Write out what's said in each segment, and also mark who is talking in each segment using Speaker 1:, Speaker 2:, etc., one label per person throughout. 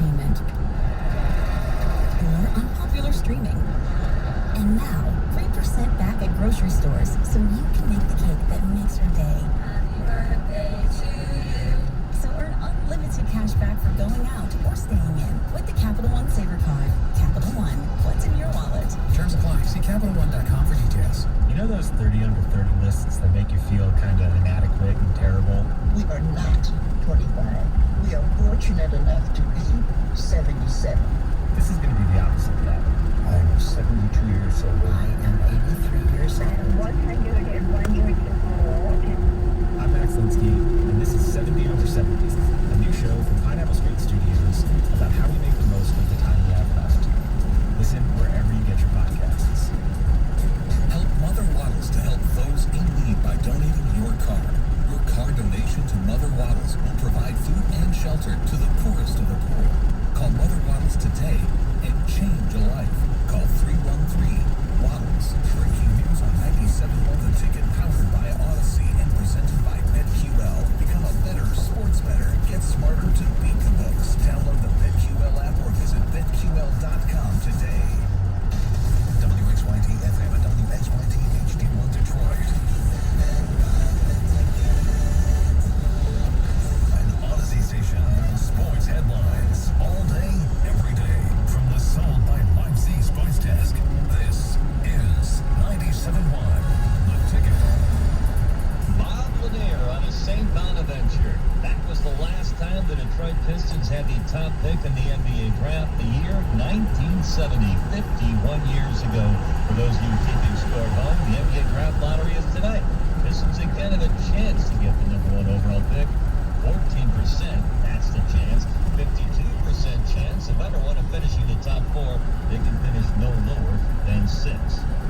Speaker 1: entertainment or unpopular streaming. And now, 3% back at grocery stores so you can make the cake that makes your day. Happy birthday to you. So earn unlimited cash back for going out or staying in with the Capital One Saver Card. Capital One, what's in your wallet?
Speaker 2: Terms apply. See CapitalOne.com for details.
Speaker 3: You know those 30 under 30 lists that make you feel kind of inadequate and terrible?
Speaker 4: We are not 25. We are fortunate enough to be 77.
Speaker 3: This is going to be the opposite of that.
Speaker 4: I'm 72 years old. I am 83 years old.
Speaker 5: 101 years old.
Speaker 3: I'm Max Linsky, and this is 70 Over 70, a new show from Pineapple Street Studios about how we make the most of the time we have left. Listen wherever you get your podcasts.
Speaker 2: Help Mother Waddles to help those in need by donating your car. Your car donation to Mother Waddles will provide food and shelter to the poorest of the poor. Call Mother Waddles today and change a life. Call 313-WADDLES. Breaking news on 97.1 The Ticket, powered by Odyssey and presented by BetQL. Become a better sports bettor. Get smarter to beat the books. Download the BetQL app or visit BetQL.com today. WXYT FM and WXYT HD1 Detroit. An Odyssey station. Sports headlines all day, every day. From the Sold by Leipzig Sports Desk. This is 97.1 The Ticket.
Speaker 6: Bob Lanier on a St. Bonaventure. That was the last time the Detroit Pistons had the top pick in the NBA draft, the year 1970, 51 years ago. For those of you keeping score at home, the NBA draft lottery is tonight. Pistons again have a chance to get the number 1 overall pick. 14%, that's the chance. 52% chance. If ever want to finish in the top 4, they can finish no lower than 6.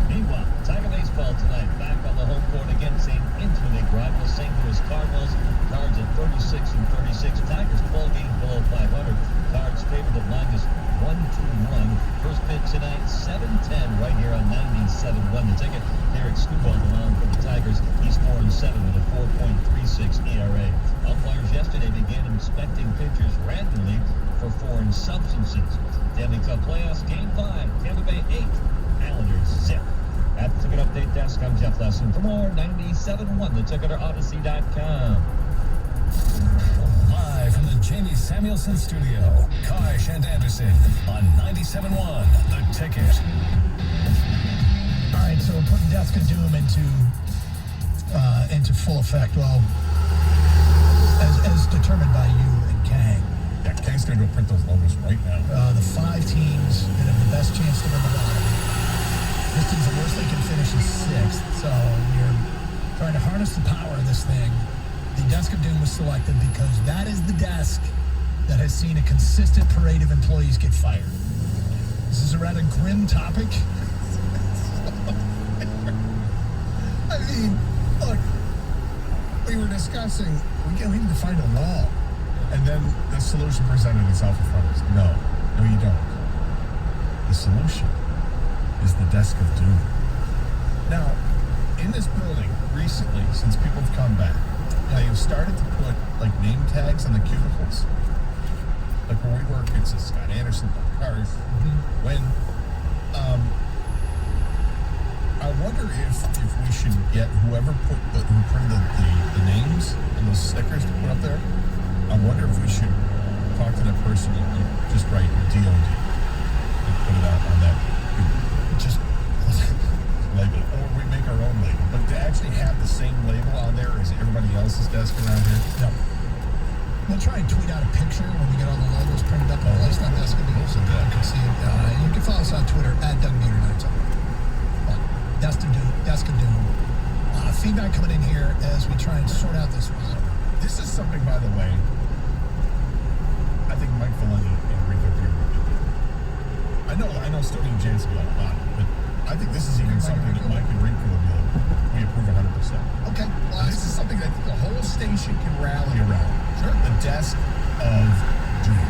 Speaker 6: Meanwhile, Tiger Baseball tonight back on the home court against an interleague rival, St. Louis Cardinals. Cards at 36 and 36. Tigers 12 games below 500. Cards favored at -121. First pitch tonight, 7:10, right here on 97.1 The Ticket. Derek Skubal along for the Tigers. He's 4-7 with a 4.36 ERA. Umpires yesterday began inspecting pitchers randomly for foreign substances. Stanley Cup playoffs, Game 5, Tampa Bay 8, Islanders 0. At the Ticket Update Desk, I'm Jeff Lesson. For more, 97.1 The Ticket or Odyssey.com.
Speaker 2: Live from the Jamie Samuelson Studio, Karsh and Anderson on 97.1 The Ticket.
Speaker 7: All right, so we're putting Desk of Doom into full effect. Well, as determined by you and Kang.
Speaker 3: Yeah, Kang's going to go print those logos right now.
Speaker 7: The 5 teams that have the best chance to win the lottery. Pistons, the worst they can finish is 6th. So you're trying to harness the power of this thing. The Desk of Doom was selected because that is the desk that has seen a consistent parade of employees get fired. This is a rather grim topic.
Speaker 8: I mean, look, we were discussing, we need to find a wall. And then the solution presented itself in front of us. No, you don't. The solution is the Desk of Doom. Now, in this building, recently, since people have come back, you've started to put, like, name tags on the cubicles. Like, where we work, it's Scott Anderson, Karsh, when, I wonder if we should get who printed the names and those stickers to put up there. I wonder if we should talk to that person and just write DOD and put it out on that just label, or we make our own label. But to actually have the same label on there as everybody else's desk around here.
Speaker 7: Yep. We'll try and tweet out a picture when we get all the logos printed up and placed on Desk of Doom so people can see it. You can follow us on Twitter at DougMeter97. Desk of Doom. Feedback coming in here as we try and sort out this one.
Speaker 8: This is something, by the way, I think Mike Valenti and Rico Beer would do. I know Stoney and Jansen know about it, but I think this is even something that Mike and Rico would be like, we approve 100%.
Speaker 7: Okay.
Speaker 8: Well, this is something that the whole station can rally around. Sure. The Desk of Doom.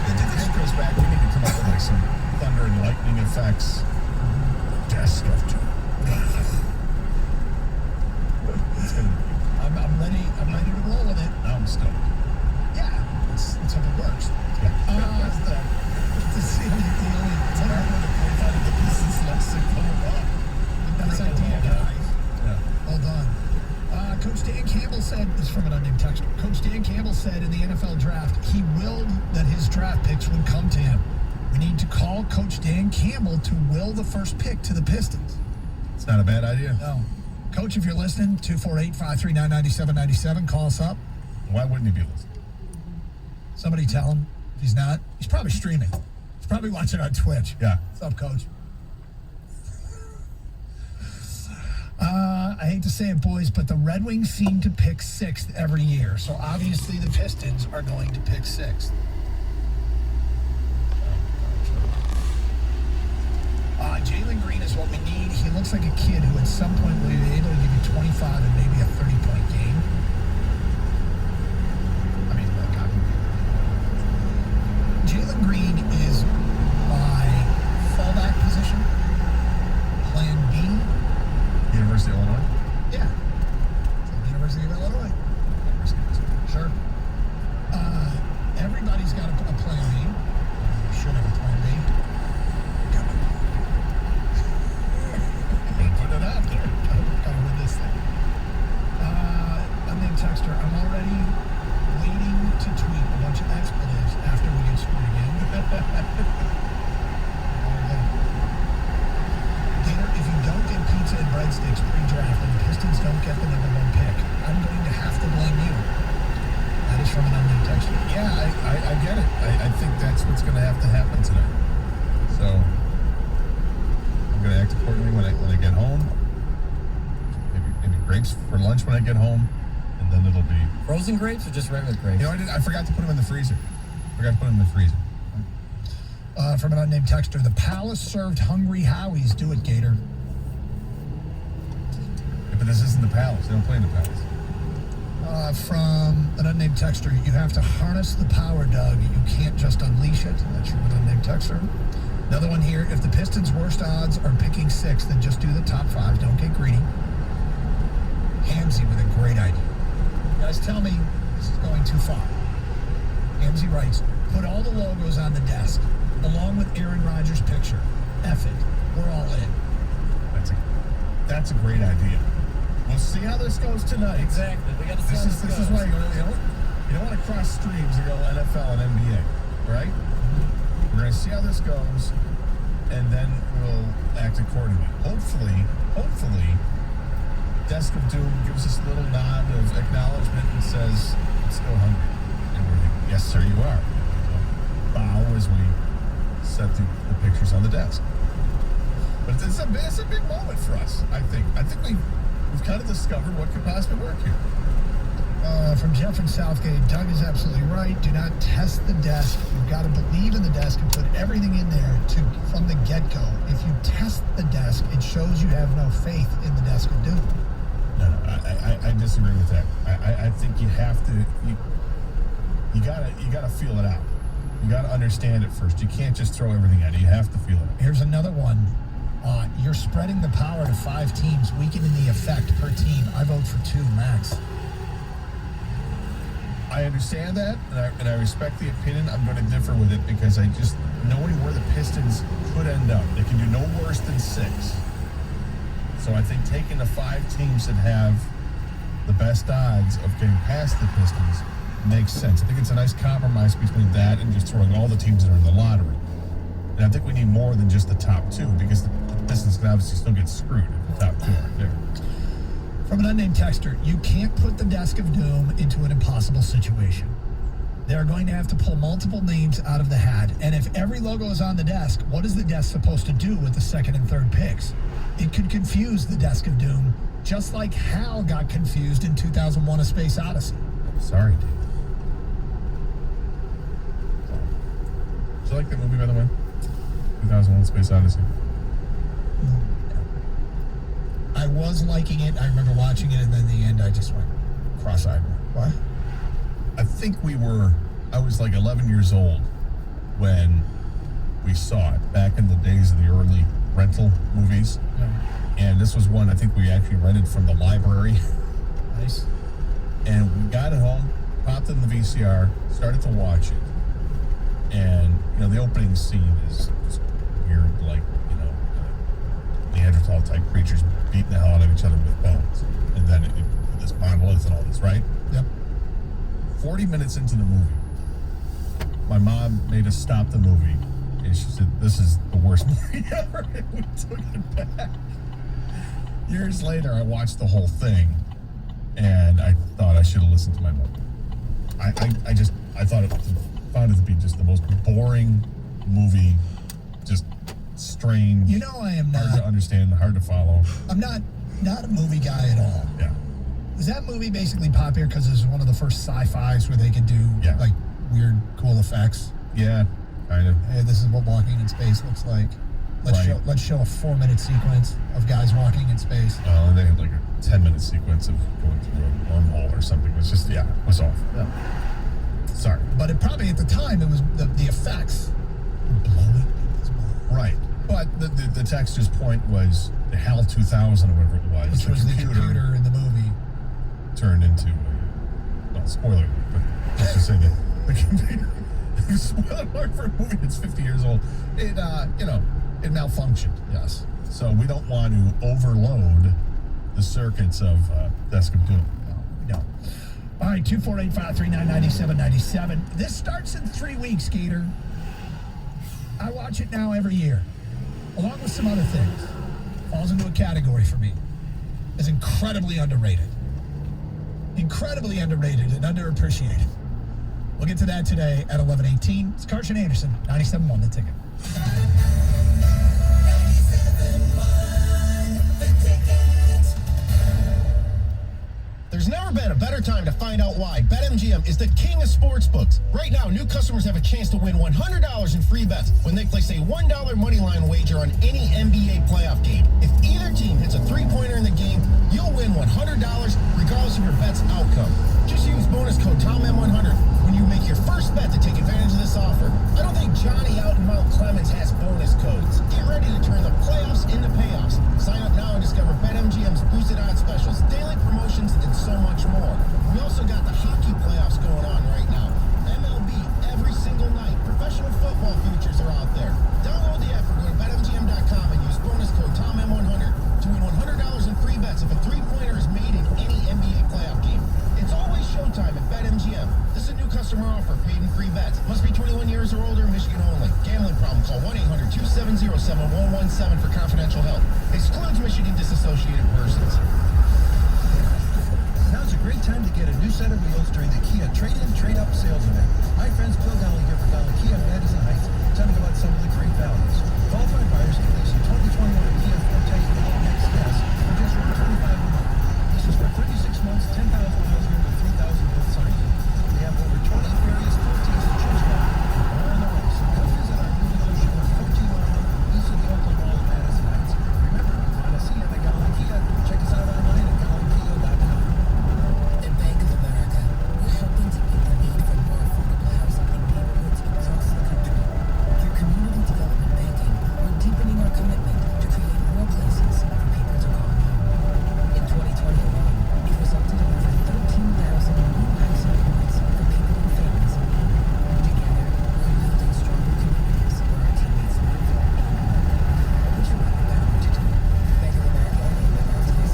Speaker 8: It goes back, we need to come up with like some thunder and lightning effects. Desk of Doom.
Speaker 7: I'm ready to roll with it.
Speaker 8: I'm stoked.
Speaker 7: Yeah, let's have a Coach Dan Campbell said, this is from an unnamed texter, Coach Dan Campbell said in the NFL draft, he willed that his draft picks would come to him. We need to call Coach Dan Campbell to will the first pick to the Pistons.
Speaker 8: It's not a bad idea.
Speaker 7: No. Coach, if you're listening, 248-539-9797, call us up.
Speaker 8: Why wouldn't he be listening?
Speaker 7: Somebody tell him. If he's not, he's probably streaming. He's probably watching on Twitch.
Speaker 8: Yeah.
Speaker 7: What's up, Coach? I hate to say it, boys, but the Red Wings seem to pick sixth every year. So obviously the Pistons are going to pick sixth. Jalen Green is what we need. He looks like a kid who at some point will be able to give you 25 and maybe a 30-point game. I mean, look, Jalen Green is my fallback position. Plan B.
Speaker 8: University of Illinois?
Speaker 7: Yeah. University of Illinois. Sure. Everybody's got a plan B. You should have a plan B.
Speaker 8: Put it out there.
Speaker 7: Gotta win this thing. Unnamed texter, I'm already waiting to tweet a bunch of expletives after we get screwed again. Gator, if you don't get pizza and breadsticks pre-draft and the Pistons don't get the number 1 pick, I'm going to have to blame you. That is from an unnamed texter.
Speaker 8: Yeah, I get it. I think that's what's going to have to happen tonight. So I'm going to act accordingly when I get home. Maybe grapes for lunch when I get home, and then it'll be
Speaker 9: frozen grapes or just regular grapes?
Speaker 8: You know, I forgot to put them in the freezer.
Speaker 7: From an unnamed texter, the Palace served hungry Howies. Do it, Gator.
Speaker 8: Yeah, but this isn't the Palace. They don't play in the Palace.
Speaker 7: From an unnamed texter, you have to harness the power, Doug. You can't just unleash it. That's from an unnamed texter. Another one here. If the Pistons' worst odds are picking 6, then just do the top 5. Don't get greedy. Hamzy with a great idea. You guys tell me this is going too far. Hamzy writes, put all the logos on the desk, along with Aaron Rodgers' picture. F it. We're all in.
Speaker 8: That's a great idea. We'll see how this goes tonight.
Speaker 9: Exactly. We got to see how this goes.
Speaker 8: This is why you don't want to cross streams and go NFL and NBA, right? We're going to see how this goes, and then we'll act accordingly. Hopefully, Desk of Doom gives us a little nod of acknowledgement and says, let's go hungry. And we're like, yes, sir, you are. We'll bow as we set the pictures on the desk. But it's a big moment for us, I think. I think we've kind of discovered what could possibly work here.
Speaker 7: From Jeff in Southgate, Doug is absolutely right. Do not test the desk. You've got to believe in the desk and put everything in there from the get-go. If you test the desk, it shows you have no faith in the Desk of Doom.
Speaker 8: No, I disagree with that. I think you have to. You gotta feel it out. You gotta understand it first. You can't just throw everything at it. You have to feel it.
Speaker 7: Here's another one. You're spreading the power to 5 teams, weakening the effect per team. I vote for 2 max.
Speaker 8: I understand that, and I respect the opinion. I'm going to differ with it because I just knowing where the Pistons could end up. They can do no worse than 6. So I think taking the 5 teams that have the best odds of getting past the Pistons makes sense. I think it's a nice compromise between that and just throwing all the teams that are in the lottery. And I think we need more than just the top 2 because the Pistons can obviously still get screwed if the top 2 aren't there.
Speaker 7: From an unnamed texter, you can't put the Desk of Doom into an impossible situation. They're going to have to pull multiple names out of the hat, and if every logo is on the desk, what is the desk supposed to do with the 2nd and 3rd picks? It could confuse the Desk of Doom, just like Hal got confused in 2001: A Space Odyssey.
Speaker 8: Sorry, dude. Did you like that movie, by the way? 2001: Space Odyssey.
Speaker 7: I was liking it. I remember watching it, and then in the end, I just went cross-eyed. What?
Speaker 8: I think I was like 11 years old when we saw it, back in the days of the early rental movies.
Speaker 7: Yeah.
Speaker 8: And this was one I think we actually rented from the library.
Speaker 7: Nice.
Speaker 8: And we got it home, popped it in the VCR, started to watch it. And, the opening scene is just weird, like, Neanderthal type creatures beating the hell out of each other with bones. And then this model is and all this, right?
Speaker 7: Yep.
Speaker 8: 40 minutes into the movie, my mom made us stop the movie, and she said, "This is the worst movie ever," and we took it back. Years later, I watched the whole thing, and I thought I should have listened to my mom. I found it to be just the most boring movie, just strange.
Speaker 7: You know, I am
Speaker 8: hard to
Speaker 7: not.
Speaker 8: understand, hard to follow.
Speaker 7: I'm not a movie guy at all.
Speaker 8: Yeah.
Speaker 7: Was that movie basically popular because it was one of the first sci-fis where they could do
Speaker 8: Yeah.
Speaker 7: like weird, cool effects?
Speaker 8: Yeah, kind of.
Speaker 7: Hey, this is what walking in space looks like.
Speaker 8: Right.
Speaker 7: Let's show a 4-minute sequence of guys walking in space.
Speaker 8: And they had like a 10-minute sequence of going through a wormhole or something. It was just, it was awful.
Speaker 7: Yeah.
Speaker 8: Sorry.
Speaker 7: But it probably at the time it was the effects were blowing people's minds.
Speaker 8: Right. But the texture's point was the HAL 2000 or whatever it was.
Speaker 7: Which was the computer in the movie.
Speaker 8: Turned into not spoiler alert, but let's just say that the computer spoiler alert for a movie that's 50 years old. It it malfunctioned.
Speaker 7: Yes.
Speaker 8: So we don't want to overload the circuits of Desk of Doom.
Speaker 7: No. All right, 248-539-9797. This starts in 3 weeks, Skeeter. I watch it now every year, along with some other things. Falls into a category for me. Is incredibly underrated. Incredibly underrated and underappreciated. We'll get to that today at 11:18. It's Karsch and Anderson, 97.1 The Ticket.
Speaker 10: There's never been a better time to find out why BetMGM is the king of sportsbooks. Right now, new customers have a chance to win $100 in free bets when they place a $1 moneyline wager on any NBA playoff game. If either team hits a three-pointer in the game, you'll win $100 regardless of your bet's outcome. Just use bonus code TOMM100 when you make your first bet to take advantage of this offer. I don't think Johnny out in Mount Clemens has bonus codes. Get ready to turn the playoffs into payoffs. Sign up now and discover BetMGM's boosted odds specials, daily promotions, and so much more. We also got the hockey playoffs going on right now. MLB every single night. Professional football futures are out there. Download the app or go to BetMGM.com and use bonus code TOMM100 to win $100 in free bets if a three-pointer is made in any NBA playoff game. It's always showtime at BetMGM. This is a new customer offer, paid in free bets. Must be 21 years or older, Michigan only. Gambling problem, call 1-800-270-7117 for confidential help. Excludes Michigan disassociated persons.
Speaker 11: Now's a great time to get a new set of wheels during the Kia Trade-In, Trade-Up sales event. Hi friends, Bill Donnelly here for Donnelly Kia of Madison Heights. Telling you about some of the great values. Qualified buyers can lease a 2021 Kia Forte XS for just $125 a month. This is for 36 months, 10,000 miles here to 3,000 both sides. They have over 20 various 14s to choose from. More on the way, so come visit our new dealership at 1401 east of the Oakland Mall in Madison Heights. Remember, if you want to see it at Donnelly Kia, check us out online at DonnellyKia.com.
Speaker 1: At Bank of America, we're helping to meet the need for more affordable housing in neighborhoods across the country. Through community development banking, we're deepening our commitment to create more places for people to call home. In 2020 alone, it resulted in over 13,000 new housing units for people and families in need. Together, we're building stronger communities where our teammates live. Put your money where you to do. Bank of America, NYC,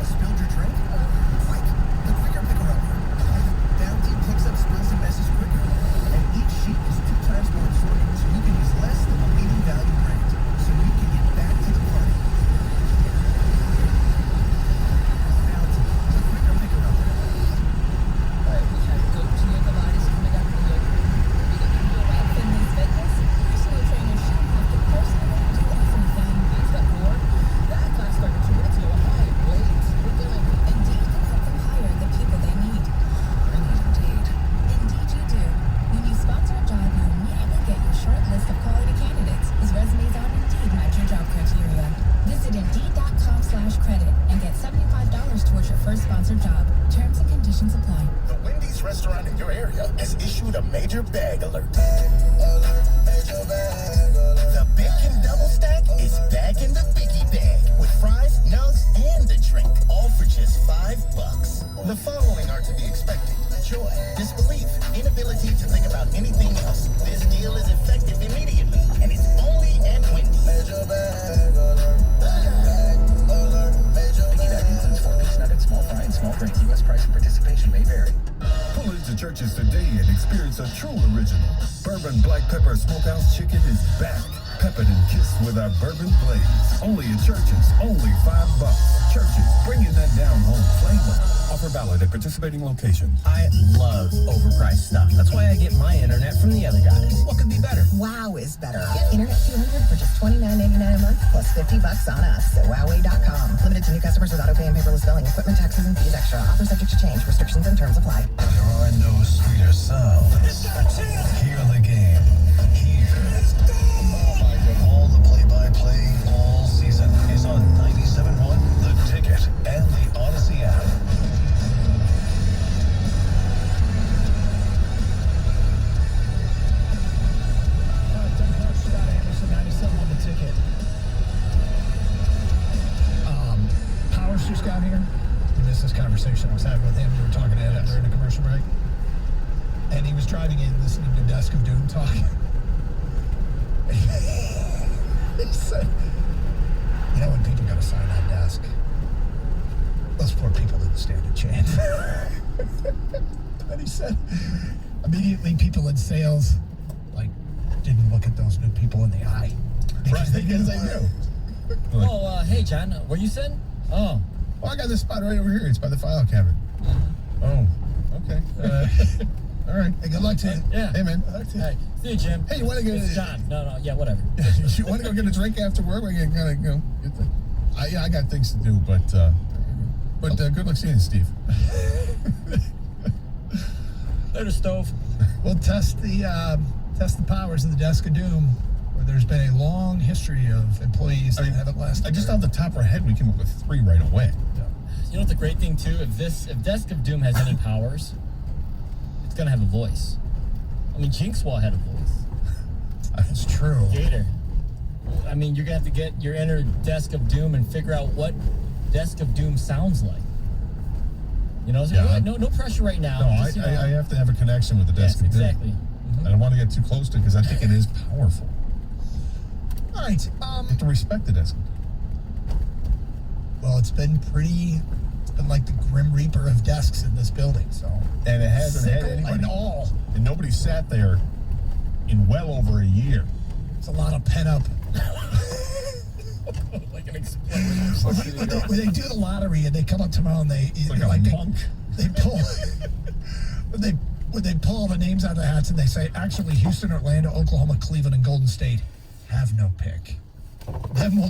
Speaker 11: Spilled your drink? Quick! The Quicker Picker Upper. Bounty picks up spills and messes quicker. And each sheet is 2 times more absorbent, so you can use less than the leading value brand. So you can get back to the party. Bounty, the Quicker Picker Upper.
Speaker 1: We have Coach Nicolaitis coming up in the at Finley's Fitness. Personal trainer shouldn't have to personally do everything. He's got more. That class started 2 minutes ago. Hi, wait. We're doing Indeed can help them hire the people they need. I need Indeed. Indeed you do. When you sponsor a job, you immediately get your short list of quality candidates whose resumes on Indeed match your job criteria. Visit Indeed.com/credit and get $75 towards your first sponsored job. Terms and conditions apply.
Speaker 10: The Wendy's restaurant in your area has issued a major bag alert. The bacon double stack is back in the biggie bag with fries, nugs, and a drink, all for just $5. The following are to be expected: joy, disbelief, inability to think about anything else. This deal is effective immediately, and it's only at Wendy's. Major bag alert. Bag alert. Major bag. That includes 4-piece nuggets, small fry, and small drinks. U.S. price and participation may vary.
Speaker 2: Pull into Church's today and experience a true original. Bourbon Black Pepper Smokehouse Chicken is back. Peppered and kissed with our bourbon glaze. Only at Church's, only $5. Church's, bringing that down home flavor. Offer valid at participating locations.
Speaker 9: I love overpriced stuff. That's why I get my internet from the other guys. What could be better?
Speaker 1: Wow is better. Get Internet 200 for just $29.99 a month plus $50 on us at Huawei.com. Limited to new customers with auto pay and paperless billing. Equipment taxes and fees extra. Offer subject to change. Restrictions and terms apply.
Speaker 11: There are no sweeter sounds. Hear the game. All the play-by-play all season is on 97.1 The Ticket and the Odyssey app.
Speaker 7: Scott Anderson, 97 The Ticket. Powers just got here. We missed this conversation I was having with him. We were talking to him during the commercial break. And he was driving in listening to Desk of Doom talk. He said, you know when people got a sign on desk, those poor people didn't stand a chance. But he said, immediately people in sales, like, didn't look at those new people in the eye. Because they knew.
Speaker 9: Oh, hey, John. Where you sitting? Oh.
Speaker 8: Well, I got this spot right over here. It's by the file cabinet. Oh, okay. All right.
Speaker 7: Hey, good luck to you.
Speaker 9: Yeah.
Speaker 8: Hey, man.
Speaker 9: Hey, see you, Jim.
Speaker 8: Hey, you want to get
Speaker 9: It's John. No, yeah, whatever.
Speaker 8: You want to go get a drink after work? We can kind of, get the. I got things to do, but good luck seeing you, Steve.
Speaker 9: Later, Stove.
Speaker 7: We'll test the powers of the Desk of Doom, where there's been a long history of employees that haven't lasted.
Speaker 8: I just off the top of our head, we came up with 3 right away.
Speaker 9: You know what the great thing too? If Desk of Doom has any powers, it's gonna have a voice. I mean, Jinxwall had a voice.
Speaker 7: That's true.
Speaker 9: Gator. I mean, you're gonna have to get your inner Desk of Doom and figure out what Desk of Doom sounds like. You know, so no pressure right now.
Speaker 8: No,
Speaker 9: Just,
Speaker 8: I have to have a connection with the Desk of Doom.
Speaker 9: Exactly.
Speaker 8: I don't want to get too close to it because I think it is powerful.
Speaker 7: All right.
Speaker 8: You have to respect the Desk of Doom.
Speaker 7: Well, it's been like the Grim Reaper of desks in this building, so.
Speaker 8: And it hasn't had
Speaker 7: Sickle
Speaker 8: anybody.
Speaker 7: and all.
Speaker 8: And nobody sat there in well over a year.
Speaker 7: It's a lot of pent up.
Speaker 9: Like an explosion.
Speaker 7: When they do the lottery and they come up tomorrow and they pull when they pull all the names out of the hats and they say, actually, Houston, Orlando, Oklahoma, Cleveland, and Golden State have no pick. Then we'll